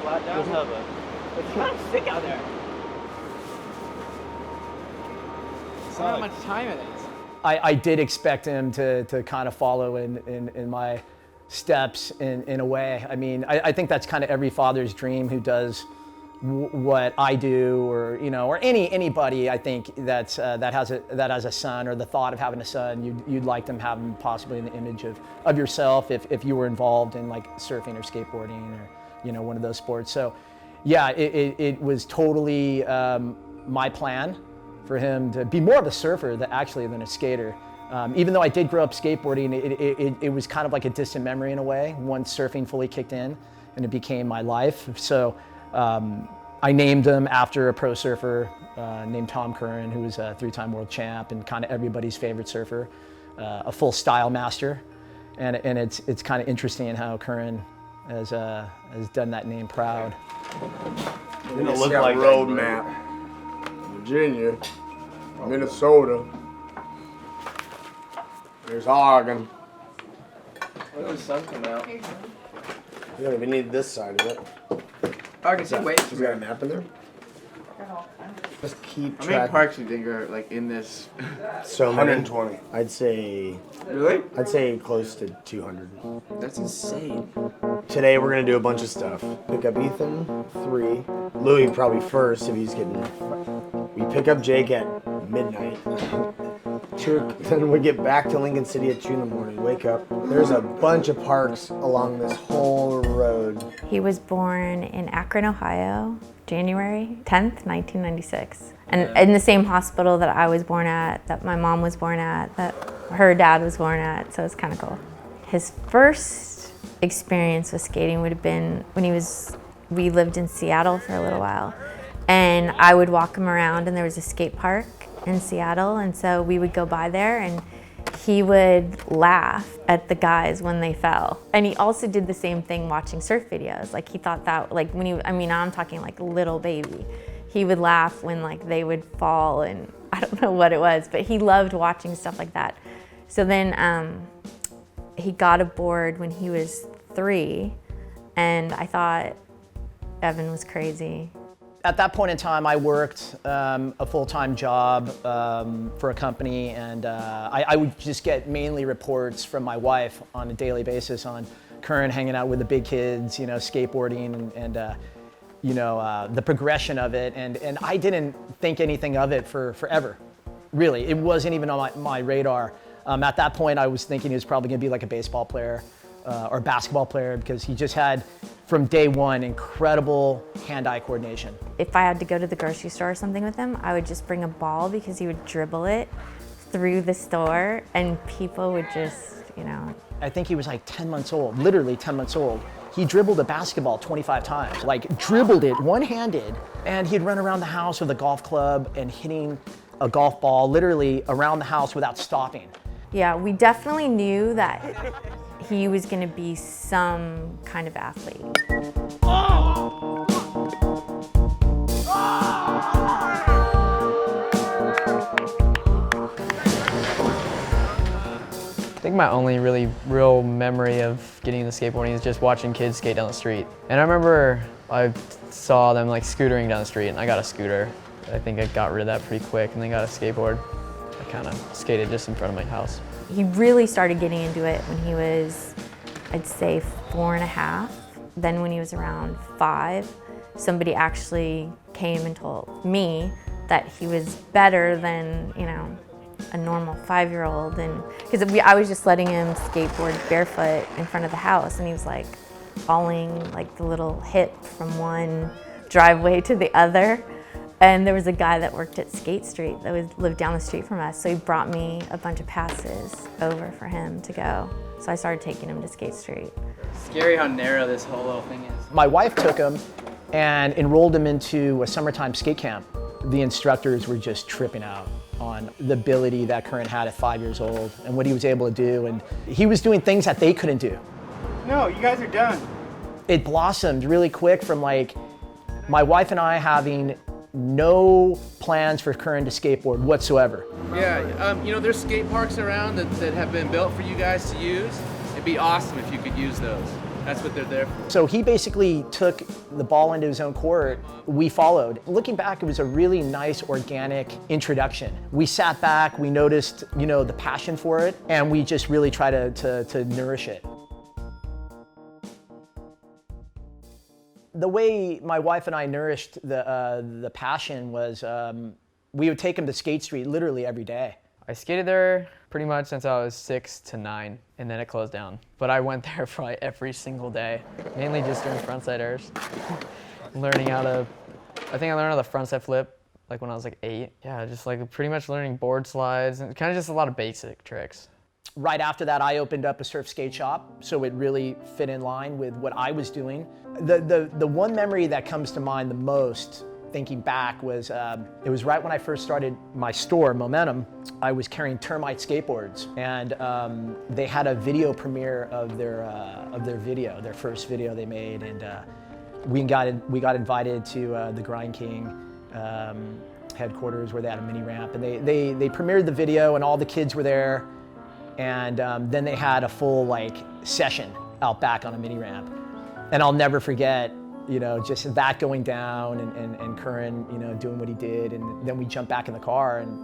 flat down cover. It's kind of sick out there. I don't know how much time it is. I did expect him to kind of follow in my steps in a way. I mean, I think that's kind of every father's dream who does what I do, or or anybody. I think that has a son, or the thought of having a son. You'd like them having possibly an image of yourself if you were involved in like surfing or skateboarding or one of those sports. So yeah, it was totally my plan for him to be more of a surfer than a skater. Even though I did grow up skateboarding, it was kind of like a distant memory in a way once surfing fully kicked in and it became my life. So I named him after a pro surfer named Tom Curran, who was a 3-time world champ and kind of everybody's favorite surfer, a full style master. And it's kind of interesting how Curran has done that name proud. It's gonna look like road map. Virginia, Minnesota. There's Oregon. When does the sun come out? You don't even need this side of it. I can see. Wait. You got a map in there? Just keep How track. many parks do you think are like in this? So 120. I'd say Really? close to 200. That's insane. Today we're gonna do a bunch of stuff. Pick up Ethan, 3. Louis probably first if he's getting. We pick up Jake at midnight. Then we get back to Lincoln City at 2 in the morning. Wake up. There's a bunch of parks along this whole road. He was born in Akron, Ohio, January 10th, 1996. And in the same hospital that I was born at, that my mom was born at, that her dad was born at, so it's kind of cool. His first experience with skating would have been when we lived in Seattle for a little while. And I would walk him around, and there was a skate park in Seattle, and so we would go by there, and he would laugh at the guys when they fell. And he also did the same thing watching surf videos. Like he thought that, like I'm talking like a little baby. He would laugh when like they would fall, and I don't know what it was, but he loved watching stuff like that. So then he got a board when he was 3, and I thought Evan was crazy. At that point in time, I worked a full-time job for a company, and I would just get mainly reports from my wife on a daily basis on Curran hanging out with the big kids, skateboarding, and the progression of it. And I didn't think anything of it for forever. Really, it wasn't even on my radar. At that point, I was thinking he was probably going to be like a baseball player or basketball player, because he just had, from day one, incredible hand-eye coordination. If I had to go to the grocery store or something with him, I would just bring a ball because he would dribble it through the store and people would just, I think he was like 10 months old, literally 10 months old. He dribbled a basketball 25 times, like dribbled it one-handed, and he'd run around the house with a golf club and hitting a golf ball literally around the house without stopping. Yeah, we definitely knew that he was going to be some kind of athlete. I think my only really real memory of getting into skateboarding is just watching kids skate down the street. And I remember I saw them like scootering down the street, and I got a scooter. I think I got rid of that pretty quick, and then got a skateboard. I kind of skated just in front of my house. He really started getting into it when he was, I'd say, 4.5. Then when he was around 5, somebody actually came and told me that he was better than, a normal 5-year-old. And because I was just letting him skateboard barefoot in front of the house, and he was like falling like the little hip from one driveway to the other. And there was a guy that worked at Skate Street that lived down the street from us, so he brought me a bunch of passes over for him to go. So I started taking him to Skate Street. Scary how narrow this whole little thing is. My wife took him and enrolled him into a summertime skate camp. The instructors were just tripping out on the ability that Curran had at 5 years old and what he was able to do. And he was doing things that they couldn't do. No, you guys are done. It blossomed really quick from like my wife and I having no plans for Curran to skateboard whatsoever. Yeah, there's skate parks around that have been built for you guys to use. It'd be awesome if you could use those. That's what they're there for. So he basically took the ball into his own court. We followed. Looking back, it was a really nice, organic introduction. We sat back, we noticed, the passion for it, and we just really try to nourish it. The way my wife and I nourished the passion was we would take him to Skate Street literally every day. I skated there pretty much since I was 6 to 9, and then it closed down. But I went there probably every single day, mainly just during frontside airs. I think I learned how to frontside flip like when I was like 8. Yeah, just like pretty much learning board slides and kind of just a lot of basic tricks. Right after that, I opened up a surf skate shop, so it really fit in line with what I was doing. The one memory that comes to mind the most, thinking back, was it was right when I first started my store, Momentum. I was carrying Termite skateboards, and they had a video premiere of their video, their first video they made, and we got invited to the Grind King headquarters where they had a mini ramp, and they premiered the video, and all the kids were there, and then they had a full session out back on a mini ramp, and I'll never forget. Just that going down and Curran, doing what he did. And then we jumped back in the car, and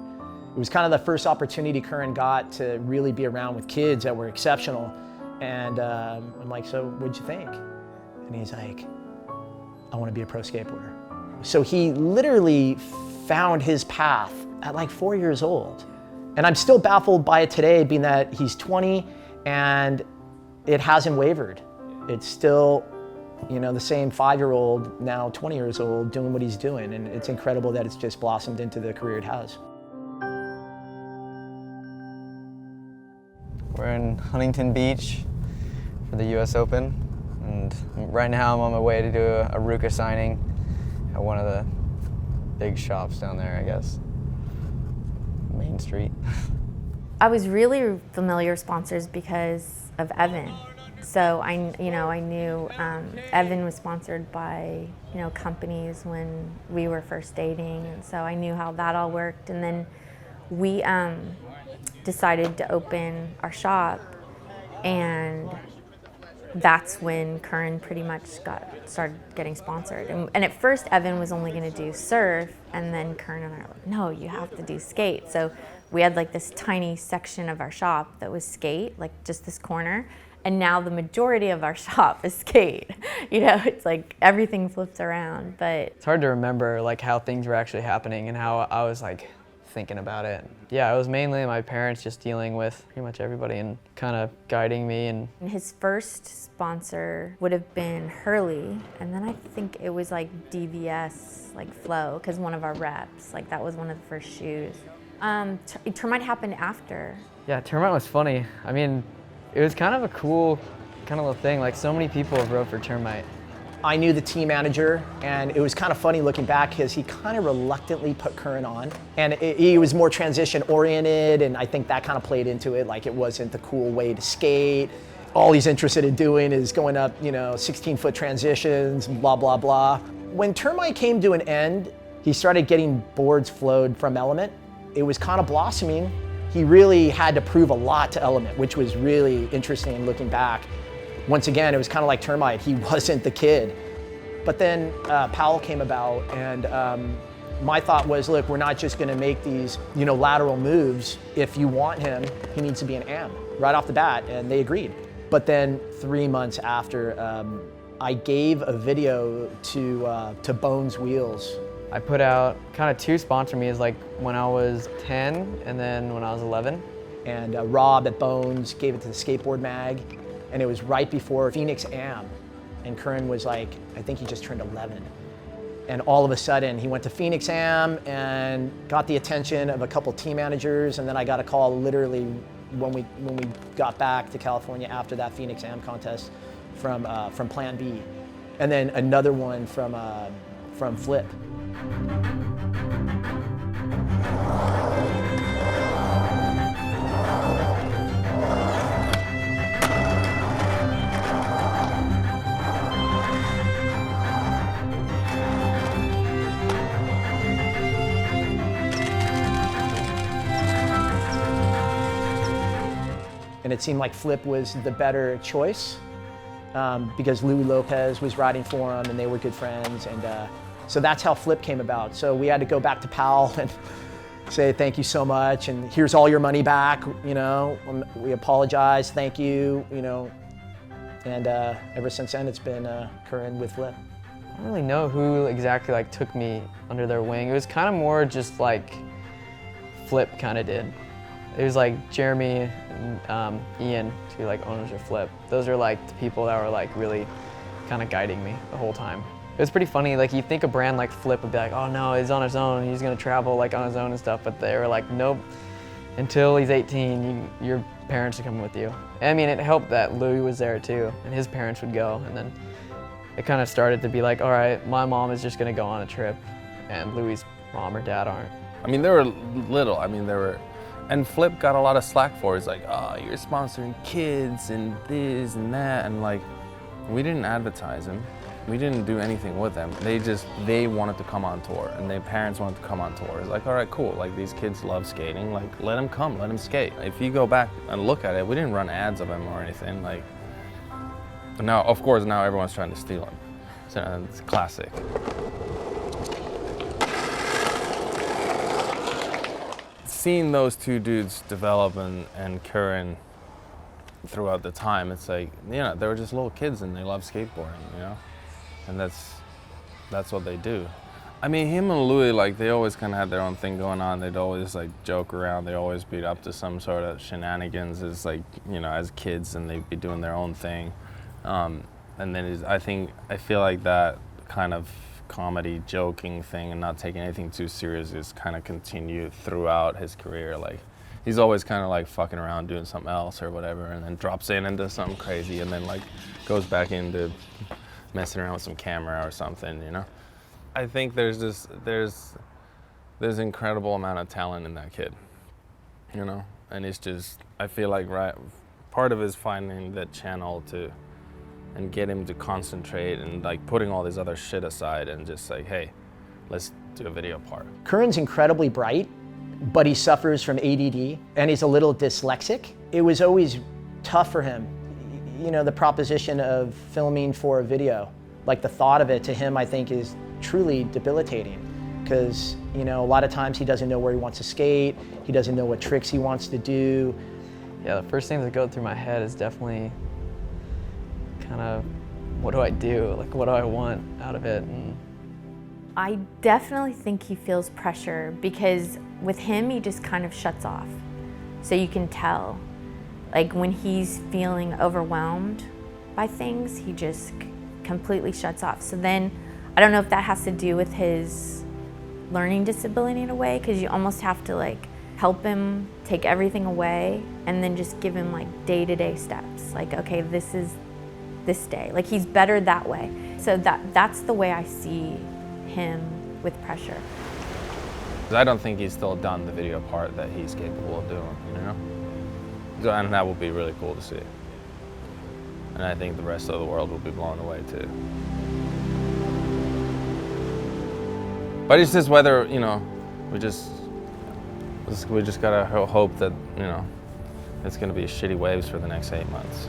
it was kind of the first opportunity Curran got to really be around with kids that were exceptional. And I'm like, so what'd you think? And he's like, I want to be a pro skateboarder. So he literally found his path at 4 years old. And I'm still baffled by it today, being that he's 20 and it hasn't wavered. It's still, the same 5-year-old, now 20 years old, doing what he's doing. And it's incredible that it's just blossomed into the career it has. We're in Huntington Beach for the US Open. And right now I'm on my way to do a Ruka signing at one of the big shops down there, I guess. Main Street. I was really familiar with sponsors because of Evan. So I knew Evan was sponsored by companies when we were first dating, and so I knew how that all worked. And then we decided to open our shop, and that's when Curran pretty much started getting sponsored. And at first Evan was only going to do surf, and then Curran and I were like, no, you have to do skate. So we had this tiny section of our shop that was skate, just this corner. And now the majority of our shop is skate. It's everything flips around, but. It's hard to remember how things were actually happening and how I was thinking about it. Yeah, it was mainly my parents just dealing with pretty much everybody and kind of guiding me. And his first sponsor would have been Hurley, and then I think it was DVS, Flow, because one of our reps, that was one of the first shoes. Termite happened after. Yeah, Termite was funny. I mean, it was kind of a cool little thing. So many people have rode for Termite. I knew the team manager, and it was kind of funny looking back because he kind of reluctantly put Curran on, and he was more transition oriented, and I think that kind of played into it. It wasn't the cool way to skate. All he's interested in doing is going up, 16-foot transitions, blah, blah, blah. When Termite came to an end, he started getting boards flowed from Element. It was kind of blossoming. He really had to prove a lot to Element, which was really interesting looking back. Once again, it was kind of like Termite. He wasn't the kid. But then Powell came about, and my thought was, look, we're not just going to make these, lateral moves. If you want him, he needs to be an AM right off the bat, and they agreed. But then 3 months after, I gave a video to Bones Wheels. I put out kind of 2 sponsor meets, when I was 10 and then when I was 11. And Rob at Bones gave it to the Skateboard Mag, and it was right before Phoenix Am. And Curran was I think he just turned 11. And all of a sudden, he went to Phoenix Am and got the attention of a couple team managers, and then I got a call literally when we got back to California after that Phoenix Am contest from Plan B. And then another one from Flip. And it seemed like Flip was the better choice. because Louis Lopez was riding for him and they were good friends. And so that's how Flip came about. So we had to go back to Powell and say thank you so much, and here's all your money back, you know. We apologize, thank you, you know. And ever since then, it's been Curran with Flip. I don't really know who exactly like took me under their wing. It was kind of more just like Flip kind of did. It was like Jeremy and Ian, two like owners of Flip. Those are like the people that were like really kind of guiding me the whole time. It was pretty funny, like you think a brand like Flip would be like, oh no, he's on his own, he's gonna travel like on his own and stuff, but they were like, nope, until he's 18, your parents are coming with you. And I mean, it helped that Louis was there too, and his parents would go, and then it kind of started to be like, all right, my mom is just gonna go on a trip, and Louis' mom or dad aren't. I mean, they were little, and Flip got a lot of slack for it. It's like, oh, you're sponsoring kids and this and that, and like, we didn't advertise them. We didn't do anything with them. They wanted to come on tour, and their parents wanted to come on tour. It's like, all right, cool. Like, these kids love skating. Like, let them come, let them skate. If you go back and look at it, we didn't run ads of them or anything. Like, now, of course, now everyone's trying to steal them. So it's classic. Seeing those two dudes develop and Curran throughout the time, it's like, you know, they were just little kids and they love skateboarding, you know? And that's what they do. I mean, him and Louis, like, they always kind of had their own thing going on. They'd always like joke around. They'd always be up to some sort of shenanigans as like, you know, as kids, and they'd be doing their own thing. And then I feel like that kind of comedy joking thing and not taking anything too serious is kind of continued throughout his career. Like, he's always kind of like fucking around doing something else or whatever, and then drops into something crazy, and then like goes back into messing around with some camera or something, you know? I think there's incredible amount of talent in that kid, you know? And it's just, I feel like part of it is finding that channel and get him to concentrate and like putting all this other shit aside and just like, hey, let's do a video part. Curran's incredibly bright, but he suffers from ADD and he's a little dyslexic. It was always tough for him. You know, the proposition of filming for a video, like the thought of it to him, I think is truly debilitating, because, you know, a lot of times he doesn't know where he wants to skate, he doesn't know what tricks he wants to do. Yeah, the first thing that goes through my head is definitely kind of, what do I do? Like, what do I want out of it? And I definitely think he feels pressure, because with him, he just kind of shuts off. So you can tell, like when he's feeling overwhelmed by things, he just completely shuts off. So then, I don't know if that has to do with his learning disability in a way, because you almost have to like help him take everything away and then just give him like day-to-day steps. Like, okay, this is this day. Like, he's better that way. So that's the way I see him with pressure. I don't think he's still done the video part that he's capable of doing, you know? So, and that would be really cool to see. And I think the rest of the world will be blown away too. But it's just whether, you know, we just gotta hope that, you know, it's gonna be shitty waves for the next 8 months.